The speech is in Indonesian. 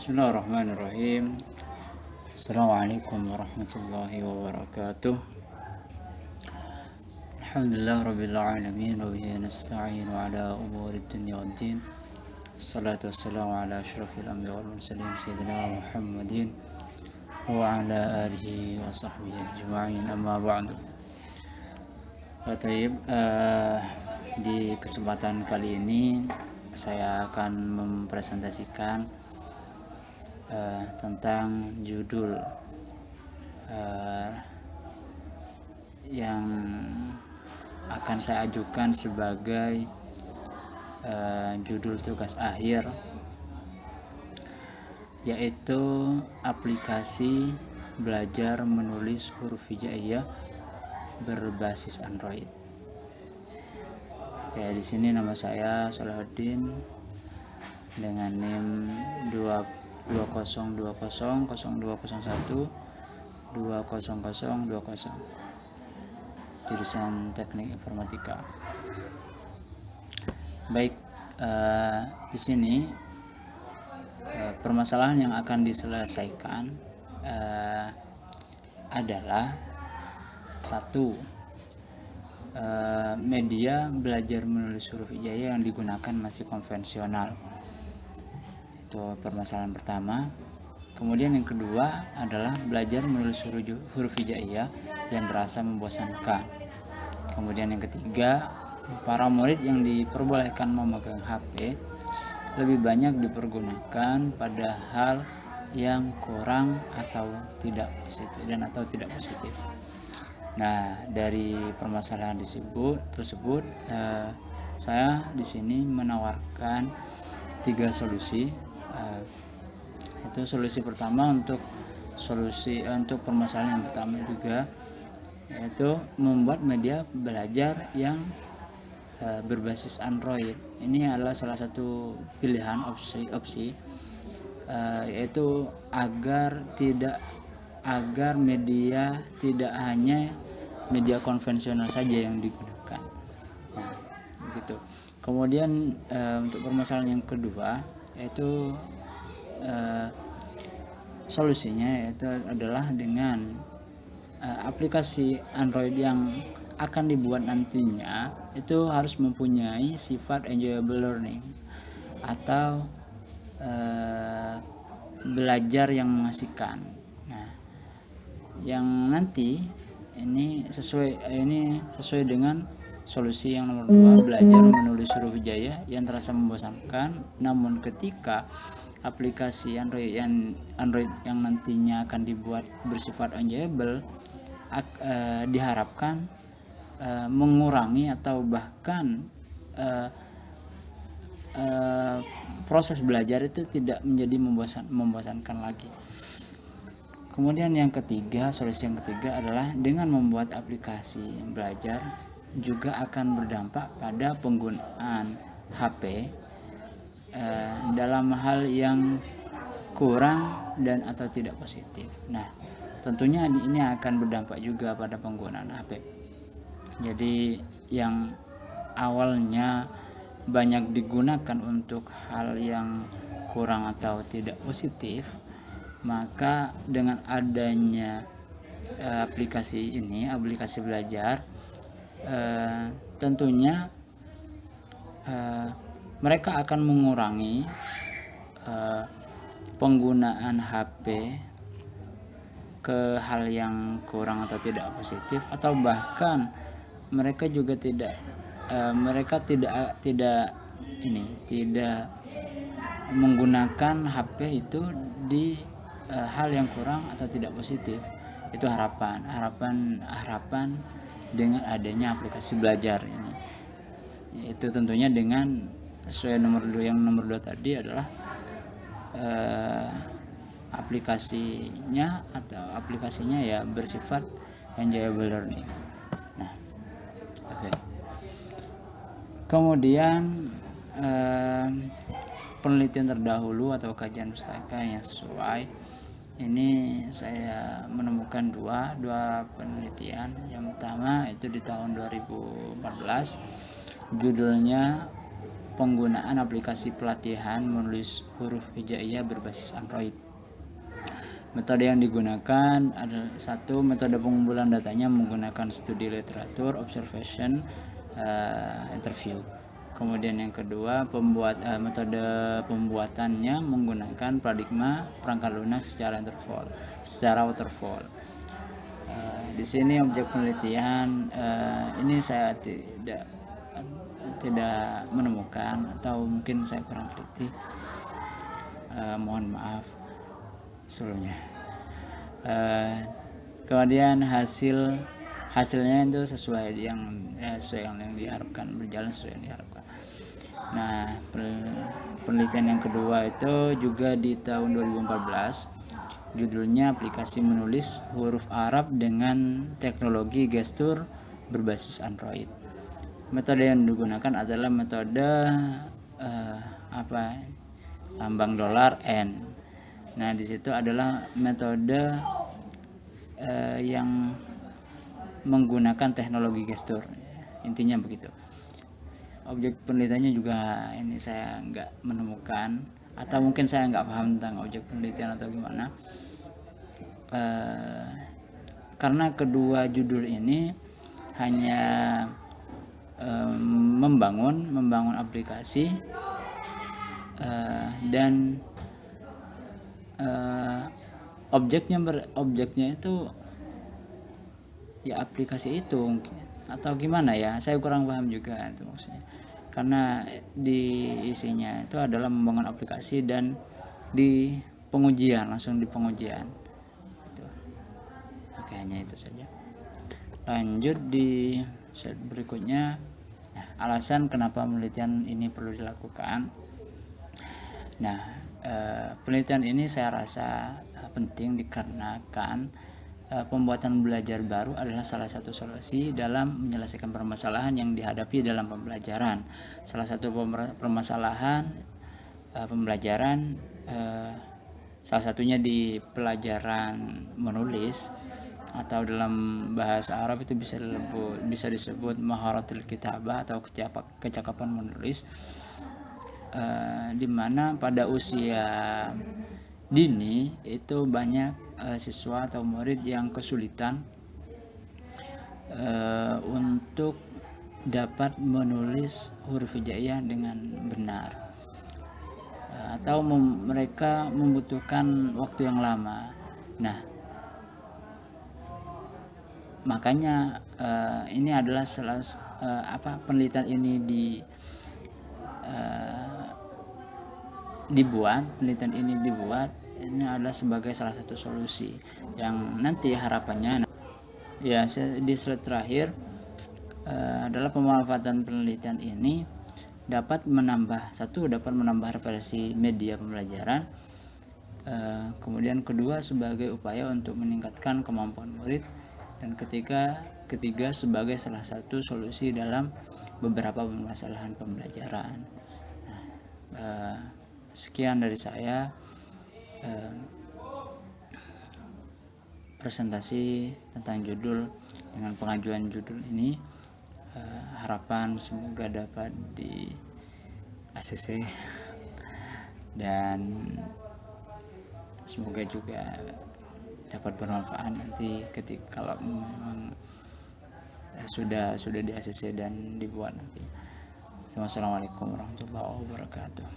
Bismillahirrahmanirrahim. Assalamualaikum warahmatullahi wabarakatuh. Alhamdulillah rabbil alamin wa bihi nasta'in ala umuri dunya waddin. Assalatu wassalamu ala asyrafil anbiya wal mursalin sayyidina Muhammadin wa ala alihi wa sahbihi ajma'in, amma ba'du. Baik, di kesempatan kali ini saya akan mempresentasikan tentang judul yang akan saya ajukan sebagai judul tugas akhir, yaitu aplikasi belajar menulis huruf hijaiyah berbasis Android. Ya, di sini nama saya Salahuddin dengan NIM 202002012020, jurusan Teknik Informatika. Baik, di sini permasalahan yang akan diselesaikan adalah satu, media belajar menulis huruf hijaiyah yang digunakan masih konvensional. Itu permasalahan pertama. Kemudian yang kedua adalah belajar menulis huruf hijaiyah yang terasa membosankan. Kemudian yang ketiga, para murid yang diperbolehkan memegang HP lebih banyak dipergunakan pada hal yang kurang atau tidak positif. Nah, dari permasalahan tersebut saya di sini menawarkan 3 solusi. Itu solusi pertama untuk permasalahan yang pertama juga, yaitu membuat media belajar yang berbasis Android. Ini adalah salah satu pilihan opsi, yaitu agar media tidak hanya media konvensional saja yang digunakan. Nah, begitu. Kemudian untuk permasalahan yang kedua, yaitu solusinya yaitu adalah dengan aplikasi Android yang akan dibuat nantinya itu harus mempunyai sifat enjoyable learning atau belajar yang mengasihkan. Nah, yang nanti ini sesuai dengan solusi yang nomor 2, belajar menulis huruf hijaiyah yang terasa membosankan. Namun ketika aplikasi Android yang nantinya akan dibuat bersifat enjoyable, diharapkan mengurangi atau bahkan proses belajar itu tidak menjadi membosankan lagi. Kemudian solusi yang ketiga adalah dengan membuat aplikasi belajar juga akan berdampak pada penggunaan HP dalam hal yang kurang dan atau tidak positif. Nah, tentunya ini akan berdampak juga pada penggunaan HP. Jadi yang awalnya banyak digunakan untuk hal yang kurang atau tidak positif, maka dengan adanya aplikasi belajar, tentunya mereka akan mengurangi penggunaan HP ke hal yang kurang atau tidak positif, atau bahkan mereka juga tidak menggunakan HP itu di hal yang kurang atau tidak positif. Itu harapan dengan adanya aplikasi belajar ini. Itu tentunya dengan sesuai nomor 2 tadi adalah aplikasinya ya bersifat enjoyable learning. Nah, oke. Kemudian penelitian terdahulu atau kajian pustaka yang sesuai, ini saya menemukan dua penelitian. Yang pertama itu di tahun 2014, judulnya penggunaan aplikasi pelatihan menulis huruf hijaiyah berbasis Android. Metode yang digunakan adalah satu, metode pengumpulan datanya menggunakan studi literatur, observation, interview. Kemudian yang kedua, metode pembuatannya menggunakan paradigma perangkat lunak secara waterfall. Di sini objek penelitian ini saya tidak menemukan, atau mungkin saya kurang teliti. Mohon maaf sebelumnya. Kemudian hasilnya itu sesuai yang diharapkan, berjalan sesuai yang diharapkan. Nah, penelitian yang kedua itu juga di tahun 2014, judulnya aplikasi menulis huruf Arab dengan teknologi gestur berbasis Android. Metode yang digunakan adalah metode lambang dolar N. Nah, di situ adalah metode yang menggunakan teknologi gestur. Intinya begitu. Objek penelitiannya juga ini saya nggak menemukan, atau mungkin saya nggak paham tentang objek penelitian atau gimana. Karena kedua judul ini hanya membangun aplikasi dan objeknya itu ya aplikasi itu mungkin, atau gimana ya, saya kurang paham juga itu maksudnya, karena di isinya itu adalah membangun aplikasi dan langsung di pengujian itu. Oke, hanya itu saja. Lanjut di slide berikutnya. Nah, alasan kenapa penelitian ini perlu dilakukan. Nah, penelitian ini saya rasa penting dikarenakan pembuatan belajar baru adalah salah satu solusi dalam menyelesaikan permasalahan yang dihadapi dalam pembelajaran. Salah satu permasalahan pembelajaran, salah satunya di pelajaran menulis, atau dalam bahasa Arab itu bisa disebut maharatul kitabah atau kecakapan menulis, di mana pada usia dini itu banyak siswa atau murid yang kesulitan untuk dapat menulis huruf hijaiyah dengan benar, atau mereka membutuhkan waktu yang lama. Nah, makanya ini adalah penelitian ini dibuat ini adalah sebagai salah satu solusi yang nanti harapannya ya di slide terakhir adalah pemanfaatan penelitian ini dapat menambah referensi media pembelajaran, kemudian kedua sebagai upaya untuk meningkatkan kemampuan murid, dan ketiga sebagai salah satu solusi dalam beberapa permasalahan pembelajaran. Sekian dari saya presentasi tentang judul dengan pengajuan judul ini. Harapan semoga dapat di ACC dan semoga juga dapat bermanfaat nanti ketika kalau memang sudah di ACC dan dibuat nanti. Wassalamualaikum warahmatullahi wabarakatuh.